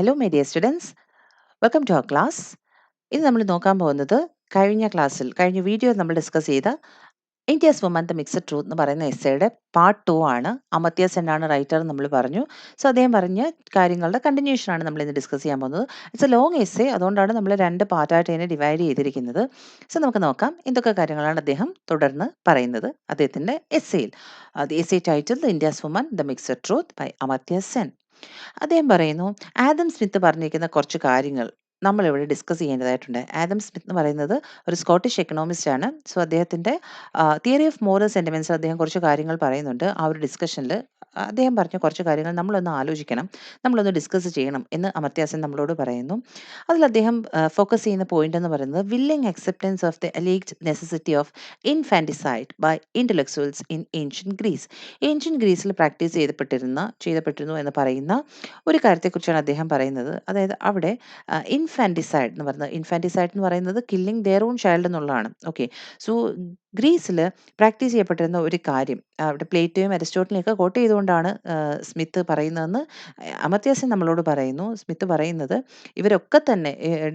Hello, my dear students. Welcome to our class. ഇന്ന് നമ്മൾ നോക്കാൻ പോകുന്നത് കഴിഞ്ഞ വീഡിയോയിൽ നമ്മൾ ഡിസ്കസ് ചെയ്ത India's woman the mixed truth എന്ന് പറയുന്ന എസ്സേയുടെ പാർട്ട് 2 ആണ്. അമർത്യ സെൻ ആണ് റൈറ്റർ എന്ന് നമ്മൾ പറഞ്ഞു. സോ അദ്ദേഹം പറഞ്ഞ കാര്യങ്ങളുടെ കണ്ടിന്യൂഷൻ ആണ് നമ്മൾ ഇന്ന് ഡിസ്കസ് ചെയ്യാൻ പോകുന്നത്. ഇറ്റ്സ് എ ലോങ് എസ്സേ, അതുകൊണ്ടാണ് നമ്മൾ 2 പാർട്ടായിട്ട് ഇതിനെ ഡിവൈഡ് ചെയ്തിരിക്കുന്നത്. സോ നമുക്ക് നോക്കാം എന്തൊക്കെ കാര്യങ്ങളാണ് അദ്ദേഹം തുടർന്ന് പറയുന്നത് അദ്ദേഹത്തിന്റെ എസ്സേയിൽ. The essay title the India's woman the mixed truth by Amartya Sen. അദ്ദേഹം പറയുന്നു, ആദം സ്മിത്ത് പറഞ്ഞിരിക്കുന്ന കുറച്ച് കാര്യങ്ങൾ നമ്മളിവിടെ ഡിസ്കസ് ചെയ്യേണ്ടതായിട്ടുണ്ട്. ആദം സ്മിത്ത് എന്ന് പറയുന്നത് ഒരു സ്കോട്ടിഷ് എക്കണോമിസ്റ്റ് ആണ്. സോ അദ്ദേഹത്തിന്റെ തിയറി ഓഫ് മോറൽ സെന്റിമെന്റ്സ് അദ്ദേഹം കുറച്ച് കാര്യങ്ങൾ പറയുന്നുണ്ട്. ആ ഒരു ഡിസ്കഷനിൽ അദ്ദേഹം പറഞ്ഞ കുറച്ച് കാര്യങ്ങൾ നമ്മളൊന്ന് ആലോചിക്കണം, നമ്മളൊന്ന് ഡിസ്കസ് ചെയ്യണം എന്ന് അമർത്യ സെൻ നമ്മളോട് പറയുന്നു. അതിൽ അദ്ദേഹം ഫോക്കസ് ചെയ്യുന്ന പോയിന്റ് എന്ന് പറയുന്നത് willing acceptance of the alleged necessity of infanticide by intellectuals in ancient Greece. Ancient ഗ്രീസിൽ പ്രാക്ടീസ് ചെയ്തപ്പെട്ടിരുന്നു എന്ന് പറയുന്ന ഒരു കാര്യത്തെക്കുറിച്ചാണ് അദ്ദേഹം പറയുന്നത്. അതായത് അവിടെ ഇൻഫാന്റിസൈഡ് എന്ന് പറയുന്നത് കില്ലിംഗ് ദെയർ ഓൺ ചൈൽഡ് എന്നുള്ളതാണ്. ഓക്കെ, സോ ഗ്രീസിൽ പ്രാക്ടീസ് ചെയ്യപ്പെട്ടിരുന്ന ഒരു കാര്യം അവിടെ പ്ലേറ്റോയും അരിസ്റ്റോട്ടിലും ഒക്കെ കോട്ട് ചെയ്തുകൊണ്ടാണ് സ്മിത്ത് പറയുന്നതെന്ന് അമർത്യ സെൻ നമ്മളോട് പറയുന്നു. സ്മിത്ത് പറയുന്നത് ഇവരൊക്കെ തന്നെ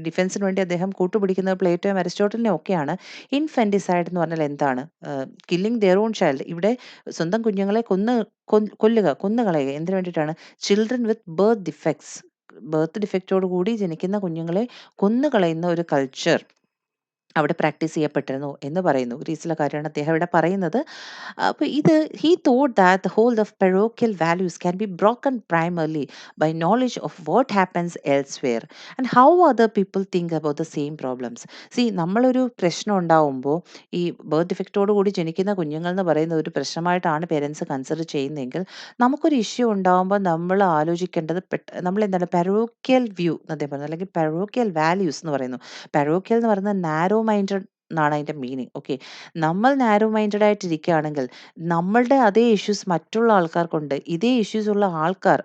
ഡിഫൻസിന് വേണ്ടി അദ്ദേഹം കൂട്ടുപിടിക്കുന്നത് പ്ലേറ്റോയും അരിസ്റ്റോട്ടലിനെയും ഒക്കെയാണ്. ഇൻഫാന്റിസൈഡ് എന്ന് പറഞ്ഞാൽ എന്താണ്? Killing their own child. ഇവിടെ സ്വന്തം കുഞ്ഞുങ്ങളെ കൊന്നുകളയുക. എന്തിനു വേണ്ടിയിട്ടാണ്? ചിൽഡ്രൻ വിത്ത് ബർത്ത് ഡിഫക്റ്റോട് കൂടി ജനിക്കുന്ന കുഞ്ഞുങ്ങളെ കൊന്നുകളയുന്ന ഒരു കൾച്ചർ അവിടെ പ്രാക്ടീസ് ചെയ്യപ്പെട്ടിരുന്നു എന്ന് പറയുന്നു. ഗ്രീസിലെ കാര്യമാണ് അദ്ദേഹം ഇവിടെ പറയുന്നത്. അപ്പോൾ he thought that the whole of parochial values can be broken primarily by knowledge of what happens elsewhere and how other people think about the same problems. നമ്മളൊരു പ്രശ്നം ഉണ്ടാവുമ്പോൾ ഈ ബർത്ത് ഡിഫക്റ്റോട് കൂടി ജനിക്കുന്ന കുഞ്ഞുങ്ങൾ എന്ന് പറയുന്ന ഒരു പ്രശ്നമായിട്ടാണ് പേരൻസ് കൺസിഡർ ചെയ്യുന്നതെങ്കിൽ നമുക്കൊരു ഇഷ്യൂ ഉണ്ടാവുമ്പോൾ നമ്മൾ ആലോചിക്കേണ്ടത് നമ്മൾ എന്താണ് പെറോക്കിയൽ വ്യൂ എന്ന് അദ്ദേഹം പറയുന്നത്, അല്ലെങ്കിൽ പെറോക്കിയൽ വാല്യൂസ് എന്ന് പറയുന്നു. പെറോക്കിയൽ എന്ന് പറയുന്നത് നാരോ മൈൻഡഡ് എന്നാണ് അതിന്റെ മീനിങ്. ഓക്കെ, നമ്മൾ നാരോ മൈൻഡഡ് ആയിട്ട് ഇരിക്കുകയാണെങ്കിൽ നമ്മളുടെ അതേ ഇഷ്യൂസ് മറ്റുള്ള ആൾക്കാർക്കുണ്ട്. ഇതേ ഇഷ്യൂസ് ഉള്ള ആൾക്കാർ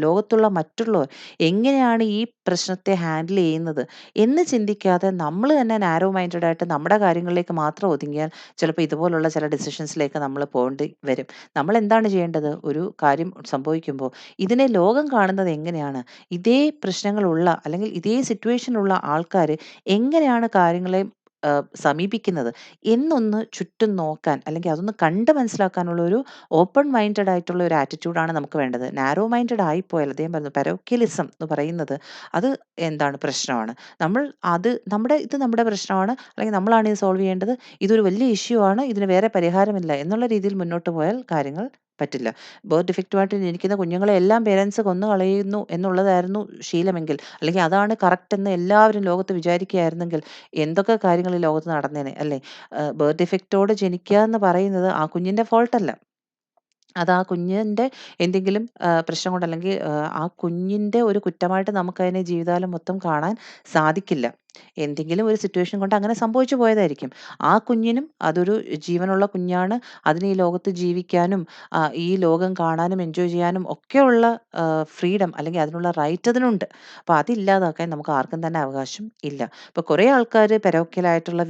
ലോകത്തുള്ള മറ്റുള്ളവർ എങ്ങനെയാണ് ഈ പ്രശ്നത്തെ ഹാൻഡിൽ ചെയ്യുന്നത് എന്ന് ചിന്തിക്കാതെ നമ്മൾ തന്നെ നാരോ മൈൻഡഡ് ആയിട്ട് നമ്മുടെ കാര്യങ്ങളിലേക്ക് മാത്രം ഒതുങ്ങിയാൽ ചിലപ്പോൾ ഇതുപോലുള്ള ചില ഡിസിഷൻസിലേക്ക് നമ്മൾ പോകേണ്ടി വരും. നമ്മൾ എന്താണ് ചെയ്യേണ്ടത്? ഒരു കാര്യം സംഭവിക്കുമ്പോൾ ഇതിനെ ലോകം കാണുന്നത് എങ്ങനെയാണ്, ഇതേ പ്രശ്നങ്ങളുള്ള അല്ലെങ്കിൽ ഇതേ സിറ്റുവേഷനുള്ള ആൾക്കാർ എങ്ങനെയാണ് കാര്യങ്ങളെ സമീപിക്കുന്നത് എന്നൊന്ന് ചുറ്റും നോക്കാൻ, അല്ലെങ്കിൽ അതൊന്ന് കണ്ട് മനസ്സിലാക്കാനുള്ള ഒരു ഓപ്പൺ മൈൻഡഡ് ആയിട്ടുള്ള ഒരു ആറ്റിറ്റ്യൂഡാണ് നമുക്ക് വേണ്ടത്. നാരോ മൈൻഡഡ് ആയിപ്പോയാൽ അദ്ദേഹം പറഞ്ഞു പെരോക്കിയലിസം എന്ന് പറയുന്നത് അത് എന്താണ് പ്രശ്നമാണ്. നമ്മൾ ഇത് നമ്മുടെ പ്രശ്നമാണ്, അല്ലെങ്കിൽ നമ്മളാണ് ഇത് സോൾവ് ചെയ്യേണ്ടത്, ഇതൊരു വലിയ ഇഷ്യൂ ആണ്, ഇതിന് വേറെ പരിഹാരമില്ല എന്നുള്ള രീതിയിൽ മുന്നോട്ട് പോയാൽ കാര്യങ്ങൾ പറ്റില്ല. ബർത്ത് ഡിഫക്റ്റുമായിട്ട് ജനിക്കുന്ന കുഞ്ഞുങ്ങളെ എല്ലാം പേരൻസ് കൊന്നു കളയുന്നു എന്നുള്ളതായിരുന്നു ശീലമെങ്കിൽ, അല്ലെങ്കിൽ അതാണ് കറക്റ്റ് എന്ന് എല്ലാവരും ലോകത്ത് വിചാരിക്കുകയായിരുന്നെങ്കിൽ എന്തൊക്കെ കാര്യങ്ങൾ ഈ ലോകത്ത് നടന്നേനെ അല്ലേ? ബർത്ത് ഡിഫക്റ്റോടെ ജനിക്കുക എന്ന് പറയുന്നത് ആ കുഞ്ഞിന്റെ ഫോൾട്ടല്ല. അത് ആ കുഞ്ഞിന്റെ എന്തെങ്കിലും പ്രശ്നം കൊണ്ട്, അല്ലെങ്കിൽ ആ കുഞ്ഞിന്റെ ഒരു കുറ്റമായിട്ട് നമുക്കതിനെ ജീവിതകാലം മൊത്തം കാണാൻ സാധിക്കില്ല. എന്തെങ്കിലും ഒരു സിറ്റുവേഷൻ കൊണ്ട് അങ്ങനെ സംഭവിച്ചു പോയതായിരിക്കും. ആ കുഞ്ഞിനും അതൊരു ജീവനുള്ള കുഞ്ഞാണ്. അതിന് ഈ ലോകത്ത് ജീവിക്കാനും ഈ ലോകം കാണാനും എൻജോയ് ചെയ്യാനും ഒക്കെയുള്ള ഫ്രീഡം, അല്ലെങ്കിൽ അതിനുള്ള റൈറ്റ് അതിനുണ്ട്. അപ്പോൾ അതില്ലാതാക്കാൻ നമുക്ക് ആർക്കും തന്നെ അവകാശം ഇല്ല. ഇപ്പോൾ കുറേ ആൾക്കാർ പെരോക്കിയലായിട്ടുള്ള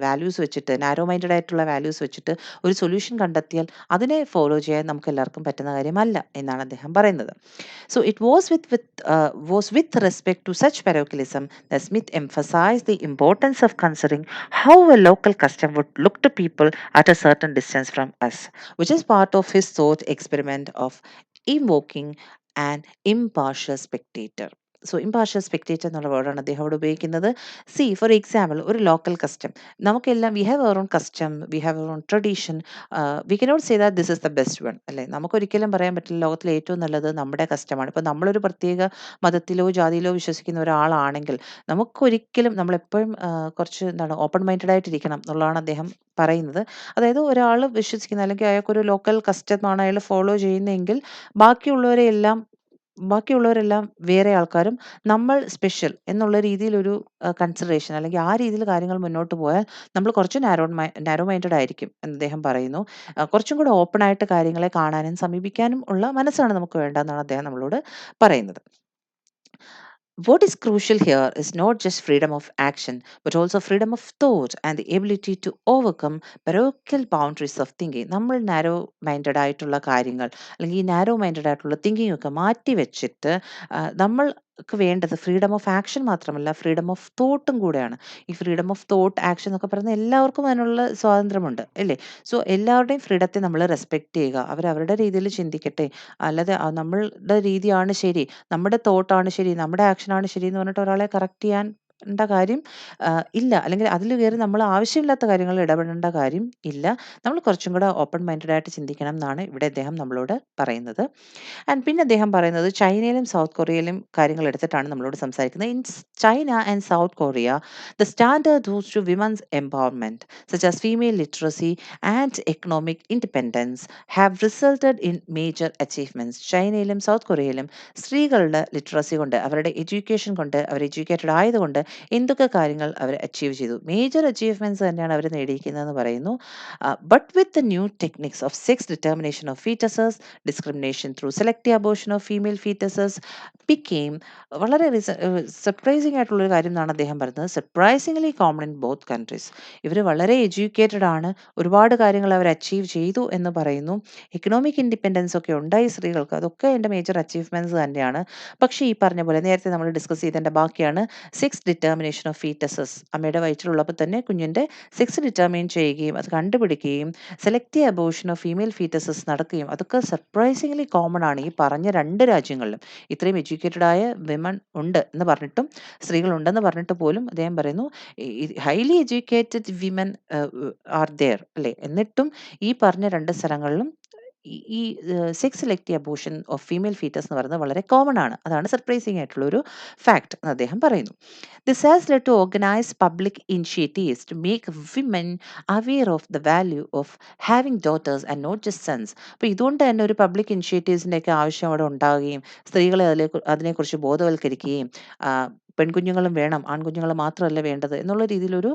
വാല്യൂസ് വെച്ചിട്ട് നാരോ മൈൻഡഡ് ആയിട്ടുള്ള വാല്യൂസ് വെച്ചിട്ട് ഒരു സൊല്യൂഷൻ കണ്ടെത്തിയാൽ അതിനെ ഫോളോ ചെയ്യാൻ നമുക്ക് എല്ലാവർക്കും പറ്റുന്ന കാര്യമല്ല എന്നാണ് അദ്ദേഹം പറയുന്നത്. So it was with respect to such parochialism that Smith emphasized the importance of considering how a local custom would look to people at a certain distance from us, which is part of his thought experiment of invoking an impartial spectator. So impartial spectator എന്നുള്ള വേർഡാണ് അദ്ദേഹം അവിടെ ഉപയോഗിക്കുന്നത്. For example, ഒരു local custom നമുക്കെല്ലാം, we have our own custom, we have our own tradition, we cannot say that this is the best one അല്ലേ? നമുക്കൊരിക്കലും പറയാൻ പറ്റില്ല ലോകത്തിലെ ഏറ്റവും നല്ലത് നമ്മുടെ കസ്റ്റമാണ്. ഇപ്പം നമ്മളൊരു പ്രത്യേക മതത്തിലോ ജാതിയിലോ വിശ്വസിക്കുന്ന ഒരാളാണെങ്കിൽ നമുക്കൊരിക്കലും, നമ്മളെപ്പോഴും കുറച്ച് എന്താണ് ഓപ്പൺ മൈൻഡഡ് ആയിട്ടിരിക്കണം എന്നുള്ളതാണ് അദ്ദേഹം പറയുന്നത്. അതായത് ഒരാൾ വിശ്വസിക്കുന്ന, അല്ലെങ്കിൽ അയാൾക്കൊരു ലോക്കൽ കസ്റ്റമാണ് അയാൾ ഫോളോ ചെയ്യുന്നതെങ്കിൽ ബാക്കിയുള്ളവരെല്ലാം വേറെ ആൾക്കാരും, നമ്മൾ സ്പെഷ്യൽ എന്നുള്ള രീതിയിലൊരു കൺസിഡറേഷൻ, അല്ലെങ്കിൽ ആ രീതിയിൽ കാര്യങ്ങൾ മുന്നോട്ട് പോയാൽ നമ്മൾ കുറച്ച് നാരോ മൈൻഡഡ് ആയിരിക്കും എന്ന് അദ്ദേഹം പറയുന്നു. കുറച്ചും കൂടെ ഓപ്പൺ ആയിട്ട് കാര്യങ്ങളെ കാണാനും സമീപിക്കാനും ഉള്ള മനസ്സാണ് നമുക്ക് വേണ്ടതെന്നാണ് അദ്ദേഹം നമ്മളോട് പറയുന്നത്. What is crucial here is not just freedom of action, but also freedom of thought and the ability to overcome parochial boundaries of thinking. നമ്മൾ നാരോ മൈൻഡഡ് ആയിട്ടുള്ള കാര്യങ്ങൾ, അല്ലെങ്കിൽ ഈ നാരോ മൈൻഡഡ് ആയിട്ടുള്ള തിങ്കിങ് ഒക്കെ മാറ്റി വെച്ചിട്ട് നമ്മൾ ക്ക് വേണ്ടത് ഫ്രീഡം ഓഫ് ആക്ഷൻ മാത്രമല്ല, ഫ്രീഡം ഓഫ് തോട്ടും കൂടെയാണ്. ഈ ഫ്രീഡം ഓഫ് തോട്ട്, ആക്ഷൻ എന്നൊക്കെ പറയുന്നത് എല്ലാവർക്കും അതിനുള്ള സ്വാതന്ത്ര്യമുണ്ട്, അല്ലേ? സോ എല്ലാവരുടെയും ഫ്രീഡത്തെ നമ്മൾ റെസ്പെക്ട് ചെയ്യുക. അവരവരുടെ രീതിയിൽ ചിന്തിക്കട്ടെ. അല്ലാതെ നമ്മളുടെ രീതിയാണ് ശരി, നമ്മുടെ തോട്ടാണ് ശരി, നമ്മുടെ ആക്ഷനാണ് ശരി എന്ന് പറഞ്ഞിട്ട് ഒരാളെ കറക്റ്റ് ചെയ്യാൻ ണ്ട കാര്യം ഇല്ല. അല്ലെങ്കിൽ അതിൽ കയറി നമ്മൾ ആവശ്യമില്ലാത്ത കാര്യങ്ങളിൽ ഇടപെടേണ്ട കാര്യം ഇല്ല. നമ്മൾ കുറച്ചും കൂടെ ഓപ്പൺ മൈൻഡഡ് ആയിട്ട് ചിന്തിക്കണം എന്നാണ് ഇവിടെ അദ്ദേഹം നമ്മളോട് പറയുന്നത്. പിന്നെ അദ്ദേഹം പറയുന്നത് ചൈനയിലും സൗത്ത് കൊറിയയിലും കാര്യങ്ങൾ എടുത്തിട്ടാണ് നമ്മളോട് സംസാരിക്കുന്നത്. In China and South Korea, the standard roots to women's empowerment such as female literacy and economic independence have resulted in major achievements. ചൈനയിലും സൗത്ത് കൊറിയയിലും സ്ത്രീകളുടെ ലിറ്ററസി കൊണ്ട്, അവരുടെ എഡ്യൂക്കേഷൻ കൊണ്ട്, അവർ എഡ്യൂക്കേറ്റഡ് ആയതുകൊണ്ട് എന്തൊക്കെ കാര്യങ്ങൾ അവർ അച്ചീവ് ചെയ്തു, മേജർ അച്ചീവ്മെന്റ്സ് തന്നെയാണ് അവർ നേടിയിരിക്കുന്നതെന്ന് പറയുന്നു. But with the new techniques of sex determination of fetuses, discrimination through selective abortion of female fetuses became വളരെ സർപ്രൈസിംഗ് ആയിട്ടുള്ളൊരു കാര്യം എന്നാണ് അദ്ദേഹം പറയുന്നത്. Surprisingly common in both countries. ഇവർ വളരെ എഡ്യൂക്കേറ്റഡ് ആണ്, ഒരുപാട് കാര്യങ്ങൾ അവർ അച്ചീവ് ചെയ്തു എന്ന് പറയുന്നു. എക്കണോമിക് ഇൻഡിപെൻഡൻസ് ഒക്കെ ഉണ്ടായി സ്ത്രീകൾക്ക്, അതൊക്കെ എൻ്റെ മേജർ അച്ചീവ്മെന്റ്സ് തന്നെയാണ്. പക്ഷേ ഈ പറഞ്ഞ പോലെ നേരത്തെ നമ്മൾ ഡിസ്കസ് ചെയ്തതിൻ്റെ ബാക്കിയാണ് സെക്സ് ഡിറ്റർമിനേഷൻ ഓഫ് ഫീറ്റസസ്. അമ്മയുടെ വയറ്റിലുള്ളപ്പോൾ തന്നെ കുഞ്ഞിൻ്റെ സെക്സ് ഡിറ്റർമിൻ ചെയ്യുകയും അത് കണ്ടുപിടിക്കുകയും സെലക്റ്റീവ് അബോർഷൻ ഓഫ് ഫീമെയിൽ ഫീറ്റസസ് നടക്കുകയും അതൊക്കെ സർപ്രൈസിംഗ്ലി കോമൺ ആണ് ഈ പറഞ്ഞ 2 രാജ്യങ്ങളിലും. ഇത്രയും എഡ്യൂക്കേറ്റഡ് ആയ വിമൺ ഉണ്ട് എന്ന് പറഞ്ഞിട്ടും, സ്ത്രീകളുണ്ടെന്ന് പറഞ്ഞിട്ട് പോലും അദ്ദേഹം പറയുന്നു highly educated women are there, അല്ലേ? എന്നിട്ടും ഈ പറഞ്ഞ 2 സ്ഥലങ്ങളിലും ഈ sex selective abortion of female foetus എന്ന് പറയുന്നത് വളരെ കോമൺ ആണ്. അതാണ് സർപ്രൈസിംഗ് ആയിട്ടുള്ള ഒരു ഫാക്ട് എന്ന് അദ്ദേഹം പറയുന്നു. This has led to organise public initiatives to make women aware of the value of having daughters and not just sons. അപ്പോൾ ഇതുകൊണ്ട് തന്നെ ഒരു പബ്ലിക് ഇനിഷ്യേറ്റീവ്സിൻ്റെ ഒക്കെ ആവശ്യം അവിടെ ഉണ്ടാവുകയും സ്ത്രീകളെ അതിനെക്കുറിച്ച് ബോധവൽക്കരിക്കുകയും പെൺകുഞ്ഞുങ്ങളും വേണം, ആൺകുഞ്ഞുങ്ങൾ മാത്രമല്ല വേണ്ടത് എന്നുള്ള രീതിയിലൊരു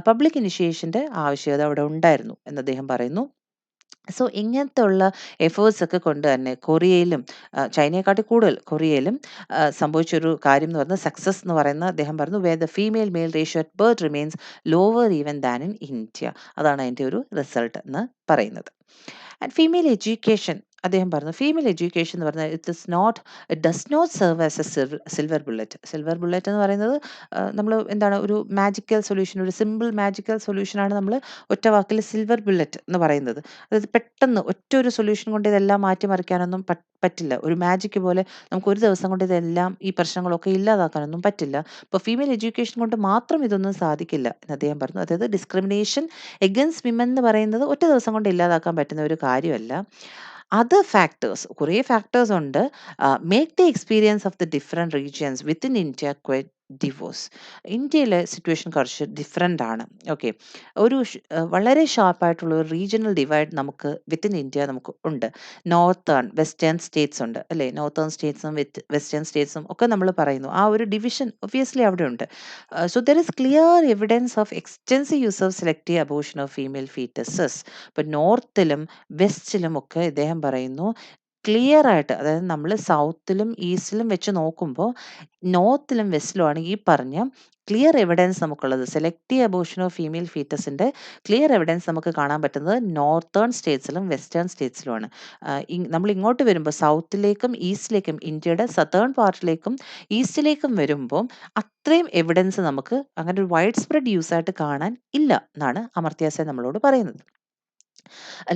പബ്ലിക് ഇനിഷ്യേഷൻ്റെ ആവശ്യകത അവിടെ ഉണ്ടായിരുന്നു എന്ന് അദ്ദേഹം പറയുന്നു. സോ ഇങ്ങനത്തെ ഉള്ള എഫേർട്സ് ഒക്കെ കൊണ്ട് തന്നെ കൊറിയയിലും ചൈനയെക്കാട്ടി കൂടുതൽ കൊറിയയിലും സംഭവിച്ചൊരു കാര്യം എന്ന് പറയുന്നത് സക്സസ് എന്ന് പറയുന്നത് അദ്ദേഹം പറഞ്ഞു where the female male ratio at birth remains lower even than in India. അതാണ് അതിൻ്റെ ഒരു റിസൾട്ട് എന്ന് പറയുന്നത്. ആൻഡ് ഫീമെയിൽ എഡ്യൂക്കേഷൻ, അദ്ദേഹം പറഞ്ഞു ഫീമെയിൽ എഡ്യൂക്കേഷൻ എന്ന് പറഞ്ഞാൽ it does not serve as a silver bullet. Silver bullet എന്ന് പറയുന്നത് നമ്മൾ എന്താണ്, ഒരു മാജിക്കൽ സൊല്യൂഷൻ, ഒരു സിമ്പിൾ മാജിക്കൽ സൊല്യൂഷനാണ് നമ്മൾ ഒറ്റ വാക്കിൽ സിൽവർ ബുള്ളറ്റ് എന്ന് പറയുന്നത്. അതായത് പെട്ടെന്ന് ഒറ്റ ഒരു സൊല്യൂഷൻ കൊണ്ട് ഇതെല്ലാം മാറ്റിമറിക്കാനൊന്നും പറ്റില്ല. ഒരു മാജിക് പോലെ നമുക്ക് ഒരു ദിവസം കൊണ്ട് ഇതെല്ലാം ഈ പ്രശ്നങ്ങളൊക്കെ ഇല്ലാതാക്കാനൊന്നും പറ്റില്ല. ഇപ്പോൾ ഫീമെയിൽ എഡ്യൂക്കേഷൻ കൊണ്ട് മാത്രം ഇതൊന്നും സാധിക്കില്ല എന്ന് അദ്ദേഹം പറഞ്ഞു. അതായത് ഡിസ്ക്രിമിനേഷൻ എഗൻസ്റ്റ് വിമൻ എന്ന് പറയുന്നത് ഒറ്റ ദിവസം കൊണ്ട് ഇല്ലാതാക്കാൻ പറ്റുന്ന ഒരു കാര്യമല്ല. അതർ ഫാക്ടേഴ്സ്, കുറേ ഫാക്ടേഴ്സ് ഉണ്ട്. Make the experience of the different regions within India quite divorce. ഇന്ത്യയിലെ സിറ്റുവേഷൻ കുറച്ച് ഡിഫറെൻ്റ് ആണ്. ഓക്കെ, വളരെ ഷാർപ്പായിട്ടുള്ള ഒരു റീജിയണൽ ഡിവൈഡ് നമുക്ക് വിത്തിൻ ഇന്ത്യ നമുക്ക് ഉണ്ട്. നോർത്തേൺ വെസ്റ്റേൺ സ്റ്റേറ്റ്സ് ഉണ്ട്, അല്ലേ? നോർത്തേൺ സ്റ്റേറ്റ്സും വെസ്റ്റേൺ സ്റ്റേറ്റ്സും ഒക്കെ നമ്മൾ പറയുന്നു. ആ ഒരു ഡിവിഷൻ ഒബ്വിയസ്ലി അവിടെ ഉണ്ട്. So there is clear evidence of extensive use of selective abortion of female fetuses. ഇപ്പോൾ നോർത്തിലും വെസ്റ്റിലും ഒക്കെ ഇദ്ദേഹം പറയുന്നു ക്ലിയർ ആയിട്ട്, അതായത് നമ്മൾ സൗത്തിലും ഈസ്റ്റിലും വെച്ച് നോക്കുമ്പോൾ നോർത്തിലും വെസ്റ്റിലുമാണ് ഈ പറഞ്ഞ ക്ലിയർ എവിഡൻസ് നമുക്കുള്ളത്. സെലക്റ്റീവ് അബോർഷൻ ഓഫ് ഫീമെയിൽ ഫീറ്റസിൻ്റെ ക്ലിയർ എവിഡൻസ് നമുക്ക് കാണാൻ പറ്റുന്നത് നോർത്തേൺ സ്റ്റേറ്റ്സിലും വെസ്റ്റേൺ സ്റ്റേറ്റ്സിലുമാണ്. നമ്മൾ ഇങ്ങോട്ട് വരുമ്പോൾ സൗത്തിലേക്കും ഈസ്റ്റിലേക്കും, ഇന്ത്യയുടെ സതേൺ പാർട്ടിലേക്കും ഈസ്റ്റിലേക്കും വരുമ്പോൾ അത്രയും എവിഡൻസ് നമുക്ക് അങ്ങനെ ഒരു വൈഡ് സ്പ്രെഡ് യൂസ് ആയിട്ട് കാണാൻ ഇല്ല എന്നാണ് അമർത്യ സെൻ നമ്മളോട് പറയുന്നത്.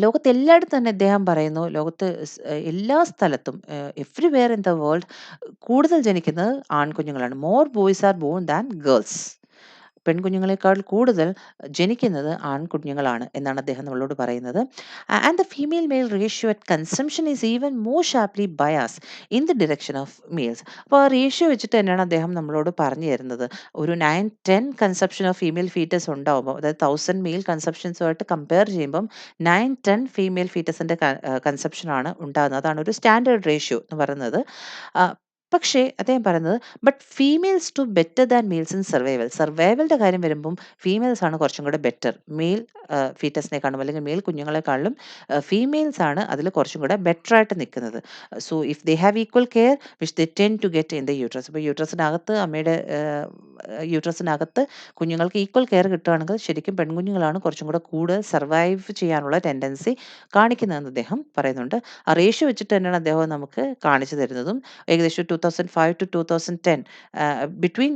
ലോകത്ത് എല്ലായിടത്തും തന്നെ ഇദ്ദേഹം പറയുന്നു, ലോകത്ത് എല്ലാ സ്ഥലത്തും എവ്രിവെയർ ഇൻ ദ വേൾഡ് കൂടുതൽ ജനിക്കുന്നത് ആൺകുഞ്ഞുങ്ങളാണ്. More boys are born than girls. പെൺകുഞ്ഞുങ്ങളെക്കാൾ കൂടുതൽ ജനിക്കുന്നത് ആൺകുഞ്ഞുങ്ങളാണ് എന്നാണ് അദ്ദേഹം നമ്മളോട് പറയുന്നത്. And the female male ratio at conception is even more sharply bias in the direction of males. അപ്പോൾ ആ റേഷ്യോ വെച്ചിട്ട് തന്നെയാണ് അദ്ദേഹം നമ്മളോട് പറഞ്ഞു തരുന്നത്. ഒരു 9-10 കൺസപ്ഷൻ ഓഫ് ഫീമെയിൽ ഫീറ്റസ് ഉണ്ടാവുമ്പോൾ, അതായത് 1000 മെയിൽ കൺസപ്ഷൻസുമായിട്ട് കമ്പയർ ചെയ്യുമ്പം 9-10 ഫീമെയിൽ ഫീറ്റസിൻ്റെ കൺസപ്ഷനാണ് ഉണ്ടാകുന്നത്. അതാണ് ഒരു സ്റ്റാൻഡേർഡ് റേഷ്യോ എന്ന് പറയുന്നത്. പക്ഷേ അദ്ദേഹം പറയുന്നത് but females do better than males in സർവൈവലിൻ്റെ കാര്യം വരുമ്പം ഫീമെയിൽസ് ആണ് കുറച്ചും കൂടെ ബെറ്റർ. മെയിൽ ഫീറ്റസിനെക്കാളും അല്ലെങ്കിൽ മെയിൽ കുഞ്ഞുങ്ങളെക്കാളും ഫീമെയിൽസ് ആണ് അതിൽ കുറച്ചും കൂടെ ബെറ്റർ ആയിട്ട് നിൽക്കുന്നത്. So if they have equal care which they tend to get in the uterus. ഇപ്പോൾ യൂട്രസിനകത്ത് അമ്മയുടെ യൂട്രസിനകത്ത് കുഞ്ഞുങ്ങൾക്ക് ഈക്വൽ കെയർ കിട്ടുകയാണെങ്കിൽ ശരിക്കും പെൺകുഞ്ഞുങ്ങളാണ് കുറച്ചും കൂടെ കൂടുതൽ സർവൈവ് ചെയ്യാനുള്ള ടെൻഡൻസി കാണിക്കുന്നതെന്ന് അദ്ദേഹം പറയുന്നുണ്ട്. ആ റേഷ്യോ വെച്ചിട്ട് തന്നെയാണ് അദ്ദേഹം നമുക്ക് കാണിച്ചു തരുന്നതും. ഏകദേശം 2005 to 2010, between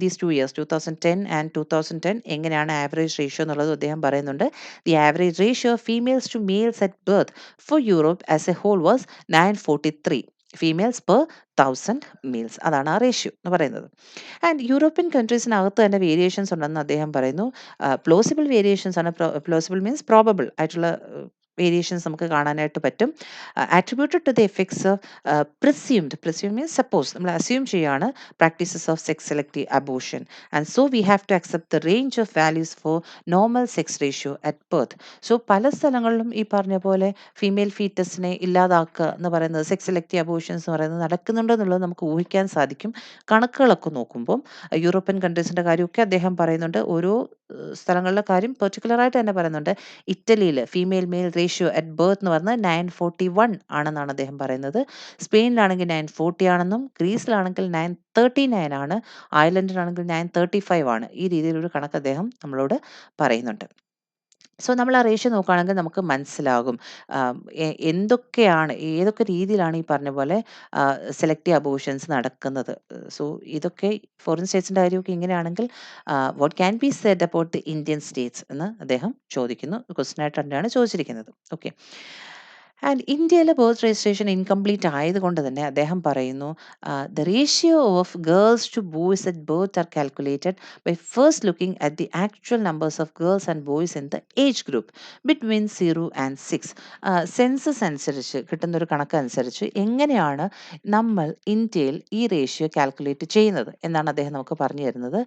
these 2 years 2010 and 2010 എങ്ങനെയാണ് ആവറേജ് റേഷ്യോ എന്നുള്ളത് അദ്ദേഹം പറയുന്നുണ്ട്. The average ratio females to males at birth for Europe as a whole was 943 females per 1000 males. അതാണ് ആ റേഷ്യോ എന്ന് പറയുന്നത്. ആൻഡ് യൂറോപ്യൻ കൺട്രീസിനകത്ത് തന്നെ വേരിയേഷൻസ് ഉണ്ടെന്ന് അദ്ദേഹം പറയുന്നു. പ്ലോസിബിൾ വേരിയേഷൻസ് ആണ്. പ്ലോസിബിൾ മീൻസ് പ്രോബബിൾ ആയിട്ടുള്ള വേരിയേഷൻസ് നമുക്ക് കാണാനായിട്ട് പറ്റും. Attributed to the effects of presumed means suppose നമ്മൾ അസ്യൂം ചെയ്യാണ് practices of sex selective abortion. And so we have to accept the range of values for normal sex ratio at birth. So പല സ്ഥലങ്ങളിലും ഈ പറഞ്ഞ പോലെ female ഫീറ്റസിനെ ഇല്ലാതാക്കുക എന്ന് പറയുന്നത്, സെക്സ് സെലക്റ്റീവ് അബോർഷൻസ് എന്ന് പറയുന്നത് നടക്കുന്നുണ്ടെന്നുള്ളത് നമുക്ക് ഊഹിക്കാൻ സാധിക്കും കണക്കുകളൊക്കെ നോക്കുമ്പോൾ. യൂറോപ്യൻ കൺട്രീസിൻ്റെ കാര്യമൊക്കെ അദ്ദേഹം പറയുന്നുണ്ട്. ഓരോ സ്ഥലങ്ങളിലെ കാര്യം പെർട്ടിക്കുലറായിട്ട് തന്നെ പറയുന്നുണ്ട്. ഇറ്റലിയിൽ female male ratio at birth എന്ന് പറഞ്ഞാൽ 941 ആണെന്നാണ് അദ്ദേഹം പറയുന്നത്. സ്പെയിനിലാണെങ്കിൽ 940 ആണെന്നും, ഗ്രീസിലാണെങ്കിൽ 939 ആണ്, അയർലൻഡിലാണെങ്കിൽ 935 ആണ്. ഈ രീതിയിലൊരു കണക്ക് അദ്ദേഹം നമ്മളോട് പറയുന്നുണ്ട്. സോ നമ്മൾ ആ റേഷ്യോ നോക്കുകയാണെങ്കിൽ നമുക്ക് മനസ്സിലാകും എന്തൊക്കെയാണ്, ഏതൊക്കെ രീതിയിലാണ് ഈ പറഞ്ഞ പോലെ സെലക്റ്റീവ് അബോർഷൻസ് നടക്കുന്നത്. സോ ഇതൊക്കെ ഫോറിൻ സ്റ്റേറ്റ്സിൻ്റെ കാര്യമൊക്കെ ഇങ്ങനെയാണെങ്കിൽ what can be said about the Indian states എന്ന് അദ്ദേഹം ചോദിക്കുന്നു. ക്വസ്റ്റ്യൻ ആയിട്ട് തന്നെയാണ് ചോദിച്ചിരിക്കുന്നത്. ഓക്കെ. ആൻഡ് ഇന്ത്യയിലെ ബർത്ത് രജിസ്ട്രേഷൻ ഇൻകംപ്ലീറ്റ് ആയതുകൊണ്ട് തന്നെ അദ്ദേഹം പറയുന്നു the ratio of girls to boys at birth are calculated by first looking at the actual numbers of girls and boys in the age group between 0 and 6. Census അനുസരിച്ച് കിട്ടുന്ന ഒരു കണക്കനുസരിച്ച് എങ്ങനെയാണ് നമ്മൾ ഇന്ത്യയിൽ ഈ റേഷ്യോ കാൽക്കുലേറ്റ് ചെയ്യുന്നത് എന്നാണ് അദ്ദേഹം നമുക്ക് പറഞ്ഞു തരുന്നത്.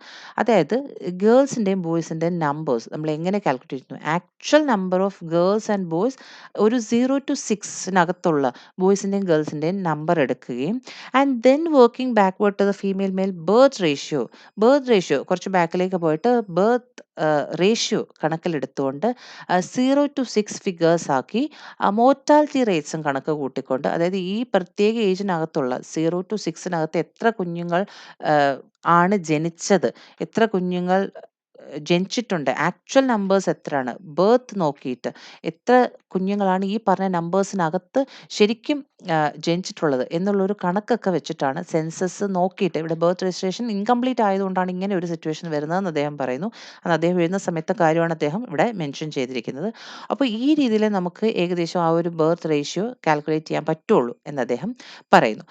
അതായത് ഗേൾസിൻ്റെയും ബോയ്സിൻ്റെയും നമ്പേഴ്സ് നമ്മൾ എങ്ങനെ കാൽക്കുലേറ്റ് ചെയ്യുന്നു, actual number of girls and boys ഒരു 0 to 6 ബോയ്സിൻ്റെയും ഗേൾസിൻ്റെയും നമ്പർ എടുക്കുകയും and then working backward to the female male birth ratio കുറച്ച് ബാക്കിലേക്ക് പോയിട്ട് ബർത്ത് റേഷ്യോ കണക്കിലെടുത്തുകൊണ്ട് 0 to 6 ഫിഗേഴ്സ് ആക്കി മോർട്ടാലിറ്റി റേറ്റ്സും കണക്ക് കൂട്ടിക്കൊണ്ട്, അതായത് ഈ പ്രത്യേക ഏജിനകത്തുള്ള 0 to 6 എത്ര കുഞ്ഞുങ്ങൾ ആണ് ജനിച്ചത്, എത്ര കുഞ്ഞുങ്ങൾ ജനിച്ചിട്ടുണ്ട്, ആക്ച്വൽ നമ്പേഴ്സ് എത്രയാണ്, ബർത്ത് നോക്കിയിട്ട് എത്ര കുഞ്ഞുങ്ങളാണ് ഈ പറഞ്ഞ നമ്പേഴ്സിനകത്ത് ശരിക്കും ജനിച്ചിട്ടുള്ളത് എന്നുള്ളൊരു കണക്കൊക്കെ വെച്ചിട്ടാണ് സെൻസസ് നോക്കിയിട്ട്, ഇവിടെ ബർത്ത് രജിസ്ട്രേഷൻ ഇൻകംപ്ലീറ്റ് ആയതുകൊണ്ടാണ് ഇങ്ങനെ ഒരു സിറ്റുവേഷൻ വരുന്നതെന്ന് അദ്ദേഹം പറയുന്നു. അത് അദ്ദേഹം എഴുതുന്ന സമയത്തെ കാര്യമാണ് അദ്ദേഹം ഇവിടെ മെൻഷൻ ചെയ്തിരിക്കുന്നത്. അപ്പോൾ ഈ രീതിയിൽ നമുക്ക് ഏകദേശം ആ ഒരു ബർത്ത് റേഷ്യോ കാൽക്കുലേറ്റ് ചെയ്യാൻ പറ്റുള്ളൂ എന്ന് അദ്ദേഹം പറയുന്നു.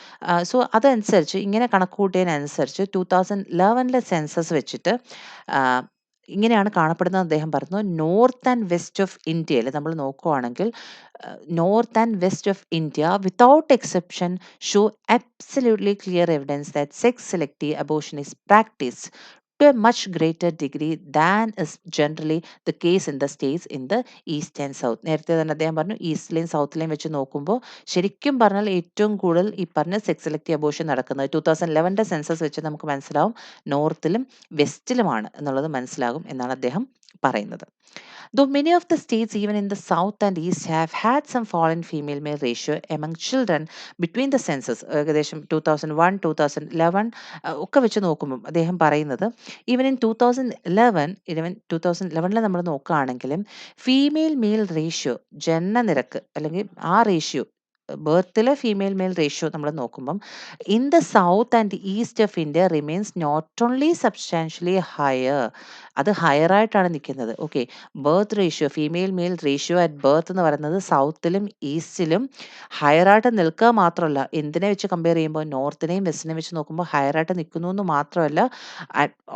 സോ അതനുസരിച്ച് ഇങ്ങനെ കണക്ക് കൂട്ടിയതിനനുസരിച്ച് 2011 സെൻസസ് വെച്ചിട്ട് ഇങ്ങനെയാണ് കാണപ്പെടുന്നത് അദ്ദേഹം പറഞ്ഞു. നോർത്ത് ആൻഡ് വെസ്റ്റ് ഓഫ് ഇന്ത്യയിൽ നമ്മൾ നോക്കുകയാണെങ്കിൽ north and west of India without exception show absolutely clear evidence that sex selective abortion is practiced to a much greater degree than is generally the case in the states in the east and south. നേരത്തെ തന്നെ അദ്ദേഹം പറഞ്ഞു ഈസ്റ്റിലെയും സൗത്തിലെയും വെച്ച് നോക്കുമ്പോൾ ശരിക്കും പറഞ്ഞാൽ ഏറ്റവും കൂടുതൽ ഈ പറഞ്ഞ സെക്സ് സെലക്റ്റീവ് അബോർഷൻ നടക്കുന്നത് 2011 സെൻസസ് വെച്ച് നമുക്ക് മനസ്സിലാവും നോർത്തിലും വെസ്റ്റിലുമാണ് എന്നുള്ളത് മനസ്സിലാകും എന്നാണ് അദ്ദേഹം പറയുന്നത്. Though many of the states, even in the south and east, have had some fall in female male ratio among children between the census, ഏകദേശം 2001 2011 ഒക്കെ വെച്ച് നോക്കുമ്പോൾ അദ്ദേഹം പറയുന്നത് ഈവൻ ഇൻ 2011 നമ്മൾ നോക്കുകയാണെങ്കിലും ഫീമെയിൽ മെയിൽ റേഷ്യോ, ജനനനിരക്ക് അല്ലെങ്കിൽ ആ റേഷ്യോ ബർത്തിലെ ഫീമെയിൽ മെയിൽ റേഷ്യോ നമ്മൾ നോക്കുമ്പം in the south and east of India remains not only substantially higher, അത് ഹയർ ആയിട്ടാണ് നിൽക്കുന്നത്. Okay, birth ratio female male ratio at birth എന്ന് പറയുന്നത് സൗത്തിലും ഈസ്റ്റിലും ഹയറായിട്ട് നിൽക്കുക മാത്രമല്ല, എന്തിനെ വെച്ച് കമ്പയർ ചെയ്യുമ്പോൾ നോർത്തിനെയും വെസ്റ്റിനെയും വെച്ച് നോക്കുമ്പോൾ ഹയറായിട്ട് നിൽക്കുന്നു എന്ന് മാത്രമല്ല,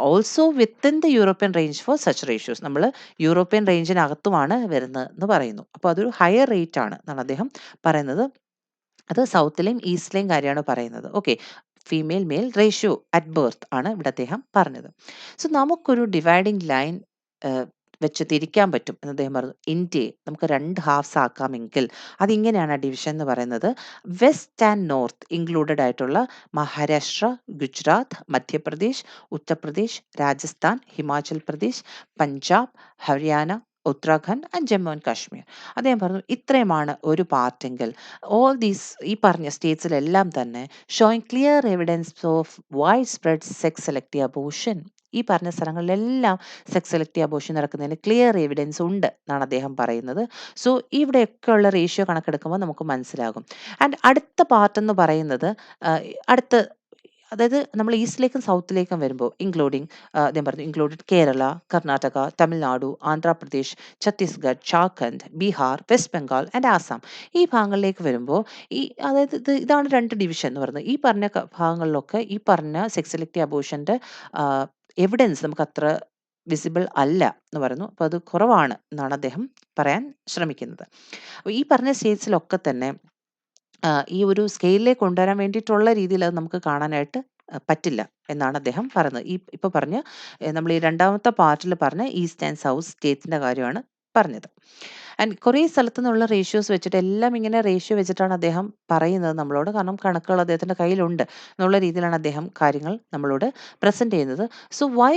also within the European range for such ratios, നമ്മൾ യൂറോപ്യൻ റേഞ്ചിനകത്തുമാണ് വരുന്നത് എന്ന് പറയുന്നു. അപ്പോൾ അതൊരു ഹയർ റേറ്റ് ആണ് എന്നാണ് അദ്ദേഹം പറയുന്നത്. അത് സൗത്തിലെയും ഈസ്റ്റിലെയും കാര്യമാണ് പറയുന്നത്. Okay, female male ratio at birth ആണ് ഇവിടെ അദ്ദേഹം പറഞ്ഞത്. സോ നമുക്കൊരു ഡിവൈഡിങ് ലൈൻ വെച്ച് തിരിക്കാൻ പറ്റും എന്ന് അദ്ദേഹം പറഞ്ഞു. ഇന്ത്യയെ നമുക്ക് 2 ഹാഫ്സ് ആക്കാമെങ്കിൽ അതിങ്ങനെയാണ് ആ ഡിവിഷൻ എന്ന് പറയുന്നത്. വെസ്റ്റ് ആൻഡ് നോർത്ത് ഇൻക്ലൂഡഡ് ആയിട്ടുള്ള മഹാരാഷ്ട്ര, ഗുജറാത്ത്, മധ്യപ്രദേശ്, ഉത്തർപ്രദേശ്, രാജസ്ഥാൻ, ഹിമാചൽ പ്രദേശ്, പഞ്ചാബ്, ഹരിയാന, ഉത്തരാഖണ്ഡ് ആൻഡ് ജമ്മു ആൻഡ് കാശ്മീർ. അദ്ദേഹം പറഞ്ഞു ഇത്രയുമാണ് ഒരു പാർട്ടെങ്കിൽ ഓൾ ദീസ് ഈ പറഞ്ഞ സ്റ്റേറ്റ്സിലെല്ലാം തന്നെ showing clear evidence of wide spread sex selective abortion ഈ പറഞ്ഞ സ്ഥലങ്ങളിലെല്ലാം സെക്സ് സെലക്റ്റീവ് അബോർഷൻ നടക്കുന്നതിന് ക്ലിയർ എവിഡൻസ് ഉണ്ട് എന്നാണ് അദ്ദേഹം പറയുന്നത്. സോ ഇവിടെയൊക്കെയുള്ള റേഷ്യോ കണക്കെടുക്കുമ്പോൾ നമുക്ക് മനസ്സിലാകും. ആൻഡ് അടുത്ത പാർട്ട് എന്ന് പറയുന്നത് അടുത്ത അതായത് നമ്മൾ ഈസ്റ്റിലേക്കും സൗത്തിലേക്കും വരുമ്പോൾ അദ്ദേഹം പറഞ്ഞു included Kerala, Karnataka, Tamil Nadu, Andhra Pradesh, Chhattisgarh, Jharkhand, Bihar, west Bengal and Assam. ഈ ഭാഗങ്ങളിലേക്ക് വരുമ്പോൾ അതായത് ഇതാണ് 2 ഡിവിഷൻ എന്ന് പറയുന്നത്. ഈ പറഞ്ഞ ഭാഗങ്ങളിലൊക്കെ ഈ പറഞ്ഞ സെക്സ് സെലക്റ്റീവ് അബോർഷന്റെ എവിഡൻസ് നമുക്ക് അത്ര വിസിബിൾ അല്ല എന്ന് പറയുന്നു. അപ്പോൾ അത് കുറവാണ് എന്നാണ് അദ്ദേഹം പറയാൻ ശ്രമിക്കുന്നത്. അപ്പോൾ ഈ പറഞ്ഞ സ്റ്റേറ്റ്സിലൊക്കെ തന്നെ ഈ ഒരു സ്കെയിലിലേക്ക് കൊണ്ടുവരാൻ വേണ്ടിയിട്ടുള്ള രീതിയിൽ അത് നമുക്ക് കാണാനായിട്ട് പറ്റില്ല എന്നാണ് അദ്ദേഹം പറയുന്നത്. ഇപ്പൊ പറഞ്ഞ നമ്മൾ ഈ രണ്ടാമത്തെ പാർട്ടിൽ പറഞ്ഞ ഈസ്റ്റ് ആൻഡ് സൗത്ത് സ്റ്റേറ്റ്സിന്റെ കാര്യമാണ് പറഞ്ഞത്. ആൻഡ് കുറേ സ്ഥലത്തു നിന്നുള്ള റേഷ്യോസ് വെച്ചിട്ട് എല്ലാം ഇങ്ങനെ റേഷ്യോ വെച്ചിട്ടാണ് അദ്ദേഹം പറയുന്നത് നമ്മളോട്. കാരണം കണക്കുകൾ അദ്ദേഹത്തിന്റെ കയ്യിലുണ്ട് എന്നുള്ള രീതിയിലാണ് അദ്ദേഹം കാര്യങ്ങൾ നമ്മളോട് പ്രസന്റ് ചെയ്യുന്നത്. So why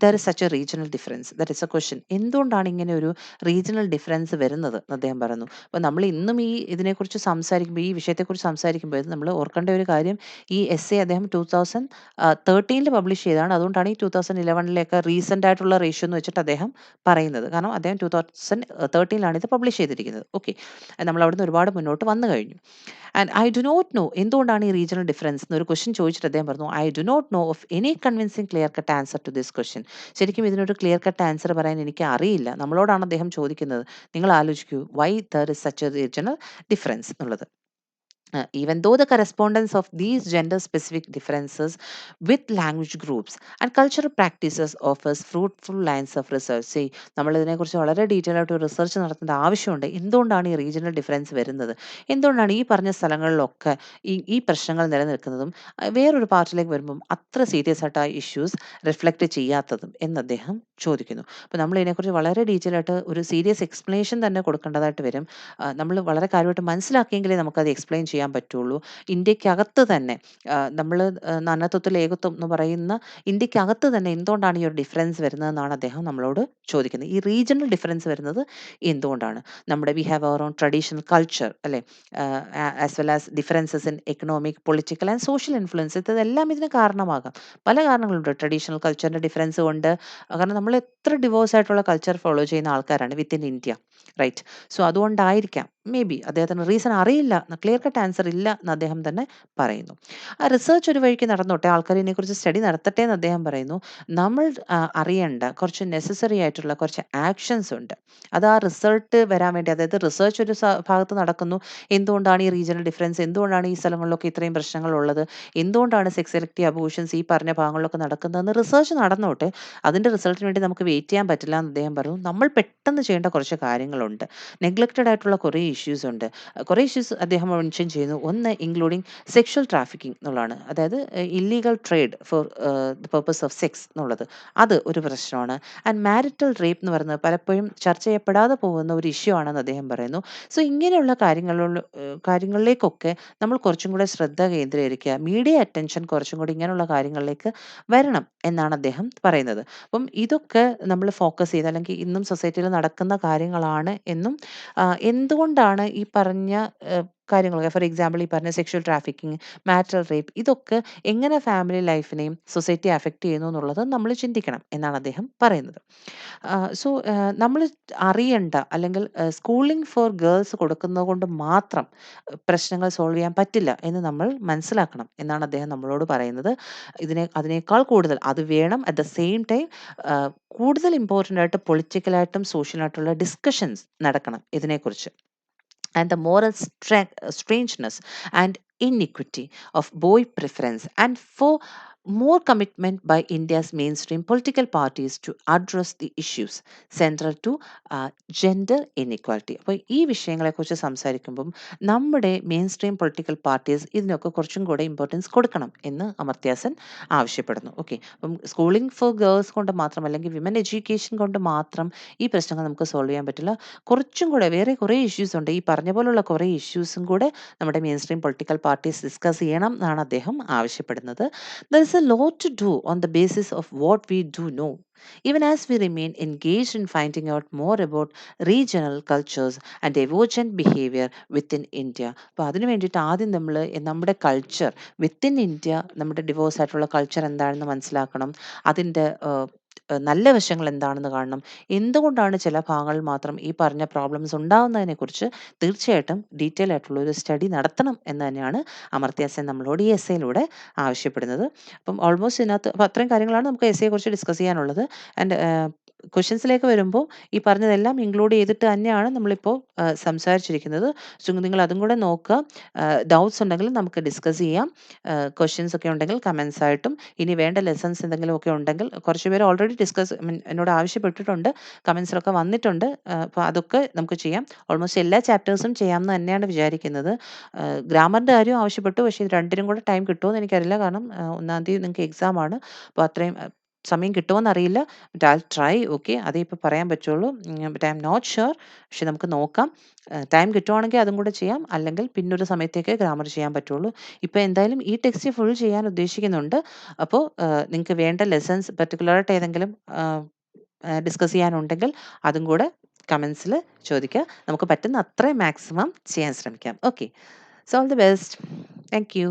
there is such a regional difference, that is a question. എന്തുകൊണ്ടാണ് ഇങ്ങനെ ഒരു റീജിയണൽ ഡിഫറൻസ് വരുന്നത് എന്ന് അദ്ദേഹം പറയുന്നു. അപ്പോൾ നമ്മൾ ഇന്നും ഇതിനെക്കുറിച്ച് സംസാരിക്കുമ്പോൾ, ഈ വിഷയത്തെക്കുറിച്ച് സംസാരിക്കുമ്പോൾ നമ്മൾ ഓർക്കേണ്ട ഒരു കാര്യം, ഈ എസ്സേ അദ്ദേഹം 2013 പബ്ലിഷ് ചെയ്തതാണ്. അതുകൊണ്ടാണ് ഈ 2011 റീസെന്റ് ആയിട്ടുള്ള റേഷ്യോ എന്ന് വെച്ചിട്ട് അദ്ദേഹം പറയുന്നത്. കാരണം അദ്ദേഹം 2013 ഇത് പബ്ലിഷ് ചെയ്തിരിക്കുന്നത്. ഓക്കെ, നമ്മൾ അവിടുന്ന് ഒരുപാട് മുന്നോട്ട് വന്നു കഴിഞ്ഞു. And I do not know, എന്തുകൊണ്ടാണ് ഈ റീജിയണൽ ഡിഫറൻസ് എന്നൊരു ക്വസ്റ്റ്യൻ ചോദിച്ചിട്ട് അദ്ദേഹം പറഞ്ഞു, I do not know of any convincing clear cut answer to this question. ശരിക്കും ഇതിനൊരു ക്ലിയർ കട്ട് ആൻസർ പറയാൻ എനിക്ക് അറിയില്ല. നമ്മളോടാണ് അദ്ദേഹം ചോദിക്കുന്നത്. നിങ്ങൾ ആലോചിക്കൂ, why there is such a regional difference എന്നുള്ളത്. Even though the correspondence of these gender specific differences with language groups and cultural practices offers fruitful lines of research. See, നമ്മൾ ഇതിനെക്കുറിച്ച് വളരെ ഡീറ്റെയിൽ ആയിട്ട് റിസർച്ച് നടത്തേണ്ട ആവശ്യമുണ്ട്. എന്തുകൊണ്ടാണ് ഈ റീജിയണൽ ഡിഫറൻസ് വരുന്നത്, എന്തുകൊണ്ടാണ് ഈ പറഞ്ഞ സ്ഥലങ്ങളിലൊക്കെ ഈ പ്രശ്നങ്ങൾ നിലനിൽക്കുന്നതും വേറൊരു പാർട്ടിലേക്ക് വരുമ്പം അത്ര സീരിയസ് ആയിട്ട് ആ ഇഷ്യൂസ് റിഫ്ലക്റ്റ് ചെയ്യാത്തതും എന്ന് അദ്ദേഹം ചോദിക്കുന്നു. അപ്പോൾ നമ്മൾ ഇതിനെക്കുറിച്ച് വളരെ ഡീറ്റെയിൽ ആയിട്ട് ഒരു സീരിയസ് എക്സ്പ്ലനേഷൻ തന്നെ കൊടുക്കേണ്ടതായിട്ട് വരും. നമ്മൾ വളരെ കാര്യമായിട്ട് മനസ്സിലാക്കിയെങ്കിലേ നമുക്കത് എക്സ്പ്ലെയിൻ ചെയ്യാൻ പറ്റുള്ളൂ. ഇന്ത്യക്കകത്ത് തന്നെ നമ്മൾ നാനാത്വത്തിൽ ഏകത്വം എന്ന് പറയുന്ന ഇന്ത്യക്കകത്ത് തന്നെ എന്തുകൊണ്ടാണ് ഈ ഒരു ഡിഫറൻസ് വരുന്നതെന്നാണ് അദ്ദേഹം നമ്മളോട് ചോദിക്കുന്നത്. ഈ റീജിയണൽ ഡിഫറൻസ് വരുന്നത് എന്തുകൊണ്ടാണ്? We have our own traditional culture അല്ലേ, as well as differences in economic, political and social influence. ഇതെല്ലാം ഇതിന് കാരണമാകാം. പല കാരണങ്ങളുണ്ട്. ട്രഡീഷണൽ കൾച്ചറിന്റെ ഡിഫറൻസ് കൊണ്ട്, കാരണം നമ്മൾ എത്ര ഡിവോഴ്സ് ആയിട്ടുള്ള കൾച്ചർ ഫോളോ ചെയ്യുന്ന ആൾക്കാരാണ് വിത്തിൻ ഇന്ത്യ, റൈറ്റ്? സോ അതുകൊണ്ടായിരിക്കാം, മേ ബി അദ്ദേഹത്തിന് റീസൺ അറിയില്ല, ക്ലിയർ കട്ട് ആൻസർ ഇല്ല എന്ന് അദ്ദേഹം തന്നെ പറയുന്നു. ആ റിസർച്ച് ഒരു വഴിക്ക് നടന്നോട്ടെ, ആൾക്കാർ ഇതിനെക്കുറിച്ച് സ്റ്റഡി നടത്തട്ടെ എന്ന് അദ്ദേഹം പറയുന്നു. നമ്മൾ അറിയേണ്ട കുറച്ച് നെസസറി ആയിട്ടുള്ള കുറച്ച് ആക്ഷൻസ് ഉണ്ട്. അത് ആ റിസൾട്ട് വരാൻ വേണ്ടി, അതായത് റിസർച്ച് ഒരു ഭാഗത്ത് നടക്കുന്നു. എന്തുകൊണ്ടാണ് ഈ റീജിയണൽ ഡിഫറൻസ്, എന്തുകൊണ്ടാണ് ഈ സ്ഥലങ്ങളിലൊക്കെ ഇത്രയും പ്രശ്നങ്ങൾ ഉള്ളത്, എന്തുകൊണ്ടാണ് സെക്സ് സെലക്റ്റീവ് അബോർഷൻസ് ഈ പറഞ്ഞ ഭാഗങ്ങളിലൊക്കെ നടക്കുന്നതെന്ന് റിസർച്ച് നടന്നോട്ടെ. അതിന്റെ റിസൾട്ടിന് വേണ്ടി നമുക്ക് വെയിറ്റ് ചെയ്യാൻ പറ്റില്ല എന്ന് അദ്ദേഹം പറഞ്ഞു. നമ്മൾ പെട്ടെന്ന് ചെയ്യേണ്ട കുറച്ച് കാര്യങ്ങളുണ്ട്. നെഗ്ലക്റ്റഡ് ആയിട്ടുള്ള കുറേ ഇഷ്യൂസ് ഉണ്ട്. കുറേ ഇഷ്യൂസ് അദ്ദേഹം മെൻഷൻ ചെയ്യുന്നു. ഒന്ന് ഇൻക്ലൂഡിങ് സെക്ഷൽ ട്രാഫിക്കിംഗ് എന്നുള്ളതാണ്. അതായത് illegal trade for the purpose of sex എന്നുള്ളത്, അത് ഒരു പ്രശ്നമാണ്. ആൻഡ് മാരിറ്റൽ റേപ്പ് എന്ന് പറയുന്നത് പലപ്പോഴും ചർച്ച ചെയ്യപ്പെടാതെ പോകുന്ന ഒരു ഇഷ്യൂ ആണെന്ന് അദ്ദേഹം പറയുന്നു. സോ ഇങ്ങനെയുള്ള കാര്യങ്ങളിലേക്കൊക്കെ നമ്മൾ കുറച്ചും കൂടെ ശ്രദ്ധ കേന്ദ്രീകരിക്കുക, മീഡിയ അറ്റൻഷൻ കുറച്ചും കൂടി ഇങ്ങനെയുള്ള കാര്യങ്ങളിലേക്ക് വരണം എന്നാണ് അദ്ദേഹം പറയുന്നത്. അപ്പം ഇതൊക്കെ നമ്മൾ ഫോക്കസ് ചെയ്ത്, അല്ലെങ്കിൽ ഇന്നും സൊസൈറ്റിയിൽ നടക്കുന്ന കാര്യങ്ങളാണ് എന്നും എന്തുകൊണ്ടാണ് ഈ പറഞ്ഞ കാര്യങ്ങളൊക്കെ, ഫോർ എക്സാമ്പിൾ ഈ പറഞ്ഞ സെക്ഷൽ ട്രാഫിക്കിംഗ്, മാരിറ്റൽ റേപ്പ്, ഇതൊക്കെ എങ്ങനെ ഫാമിലി ലൈഫിനെയും സൊസൈറ്റിയെ അഫക്റ്റ് ചെയ്യുന്നു എന്നുള്ളത് നമ്മൾ ചിന്തിക്കണം എന്നാണ് അദ്ദേഹം പറയുന്നത്. സോ നമ്മൾ അറിയണ്ട, അല്ലെങ്കിൽ സ്കൂളിംഗ് ഫോർ ഗേൾസ് കൊടുക്കുന്നത് കൊണ്ട് മാത്രം പ്രശ്നങ്ങൾ സോൾവ് ചെയ്യാൻ പറ്റില്ല എന്ന് നമ്മൾ മനസ്സിലാക്കണം എന്നാണ് അദ്ദേഹം നമ്മളോട് പറയുന്നത്. അതിനേക്കാൾ കൂടുതൽ അത് വേണം. അറ്റ് ദ സെയിം ടൈം കൂടുതൽ ഇമ്പോർട്ടൻ്റ് ആയിട്ട് പൊളിറ്റിക്കലായിട്ടും സോഷ്യലായിട്ടുള്ള ഡിസ്കഷൻസ് നടക്കണം ഇതിനെക്കുറിച്ച്. And the moral strangeness and inequity of boy preference, and for more commitment by India's mainstream political parties to address the issues central to gender inequality. അപ്പോൾ ഈ വിഷയങ്ങളെക്കുറിച്ച് സംസാരിക്കുമ്പം നമ്മുടെ main stream political parties ഇതിനൊക്കെ കുറച്ചും കൂടെ ഇമ്പോർട്ടൻസ് കൊടുക്കണം എന്ന് അമർത്യ സെൻ ആവശ്യപ്പെടുന്നു. ഓക്കെ, അപ്പം സ്കൂളിംഗ് ഫോർ ഗേൾസ് കൊണ്ട് മാത്രം, അല്ലെങ്കിൽ വിമൻ എഡ്യൂക്കേഷൻ കൊണ്ട് മാത്രം ഈ പ്രശ്നങ്ങൾ നമുക്ക് സോൾവ് ചെയ്യാൻ പറ്റില്ല. കുറച്ചും കൂടെ വേറെ കുറേ ഇഷ്യൂസ് ഉണ്ട്. ഈ പറഞ്ഞ പോലുള്ള കുറേ ഇഷ്യൂസും കൂടെ നമ്മുടെ main stream political parties discuss ചെയ്യണം എന്നാണ് അദ്ദേഹം ആവശ്യപ്പെടുന്നത്. There is a lot to do on the basis of what we do know, even as we remain engaged in finding out more about regional cultures and divergent behavior within India. അപ്പോൾ അതിന് വേണ്ടിയിട്ട് ആദ്യം നമ്മൾ നമ്മുടെ culture within India, നമ്മുടെ divorce ആയിട്ടുള്ള culture എന്താണെന്ന് മനസ്സിലാക്കണം. അതിൻ്റെ നല്ല വശങ്ങൾ എന്താണെന്ന് കാണണം. എന്തുകൊണ്ടാണ് ചില ഭാഗങ്ങളിൽ മാത്രം ഈ പറഞ്ഞ പ്രോബ്ലംസ് ഉണ്ടാവുന്നതിനെക്കുറിച്ച് തീർച്ചയായിട്ടും ഡീറ്റെയിൽ ആയിട്ടുള്ള ഒരു സ്റ്റഡി നടത്തണം എന്ന് തന്നെയാണ് അമർത്യ സെൻ നമ്മളോട് ഈ എസ്സേയിലൂടെ ആവശ്യപ്പെടുന്നത്. അപ്പം ഓൾമോസ്റ്റ് ഇതിനകത്ത് അപ്പം അത്രയും കാര്യങ്ങളാണ് നമുക്ക് എസ്സേയെക്കുറിച്ച് ഡിസ്കസ് ചെയ്യാനുള്ളത്. ആൻഡ് ക്വസ്റ്റ്യൻസിലേക്ക് വരുമ്പോൾ ഈ പറഞ്ഞതെല്ലാം ഇൻക്ലൂഡ് ചെയ്തിട്ട് തന്നെയാണ് നമ്മളിപ്പോൾ സംസാരിച്ചിരിക്കുന്നത്. സോ നിങ്ങൾ അതും കൂടെ നോക്കുക. ഡൗട്ട്സ് ഉണ്ടെങ്കിൽ നമുക്ക് ഡിസ്കസ് ചെയ്യാം. ക്വസ്റ്റ്യൻസ് ഒക്കെ ഉണ്ടെങ്കിൽ കമൻസ് ആയിട്ടും, ഇനി വേണ്ട ലെസൺസ് എന്തെങ്കിലുമൊക്കെ ഉണ്ടെങ്കിൽ കുറച്ച് പേര് ഓൾറെഡി എന്നോട് ആവശ്യപ്പെട്ടിട്ടുണ്ട്. കമൻസിലൊക്കെ വന്നിട്ടുണ്ട്. അപ്പോൾ അതൊക്കെ നമുക്ക് ചെയ്യാം. ഓൾമോസ്റ്റ് എല്ലാ ചാപ്റ്റേഴ്സും ചെയ്യാമെന്ന് തന്നെയാണ് വിചാരിക്കുന്നത്. ഗ്രാമറിൻ്റെ കാര്യം ആവശ്യപ്പെട്ടു. പക്ഷേ ഇത് രണ്ടിനും കൂടെ ടൈം കിട്ടുമോ എന്ന് എനിക്കറിയില്ല. കാരണം 1-ാം തീയതി നിങ്ങൾക്ക് എക്സാം ആണ്. അപ്പോൾ അത്രയും സമയം കിട്ടുമോയെന്നറിയില്ല. But I will try. Okay, അതേ ഇപ്പോൾ പറയാൻ പറ്റുള്ളൂ. But I'm not sure. പക്ഷെ നമുക്ക് നോക്കാം. ടൈം കിട്ടുവാണെങ്കിൽ അതും കൂടെ ചെയ്യാം. അല്ലെങ്കിൽ പിന്നൊരു സമയത്തേക്ക് ഗ്രാമർ ചെയ്യാൻ പറ്റുള്ളൂ. ഇപ്പോൾ എന്തായാലും ഈ ടെക്സ്റ്റ് ഫുൾ ചെയ്യാൻ ഉദ്ദേശിക്കുന്നുണ്ട്. അപ്പോൾ നിങ്ങൾക്ക് വേണ്ട ലെസൺസ് പർട്ടിക്കുലറായിട്ട് ഏതെങ്കിലും ഡിസ്കസ് ചെയ്യാനുണ്ടെങ്കിൽ അതും കൂടെ കമൻസിൽ ചോദിക്കുക. നമുക്ക് പറ്റുന്ന അത്രയും മാക്സിമം ചെയ്യാൻ ശ്രമിക്കാം. Okay, so all the best. Thank you.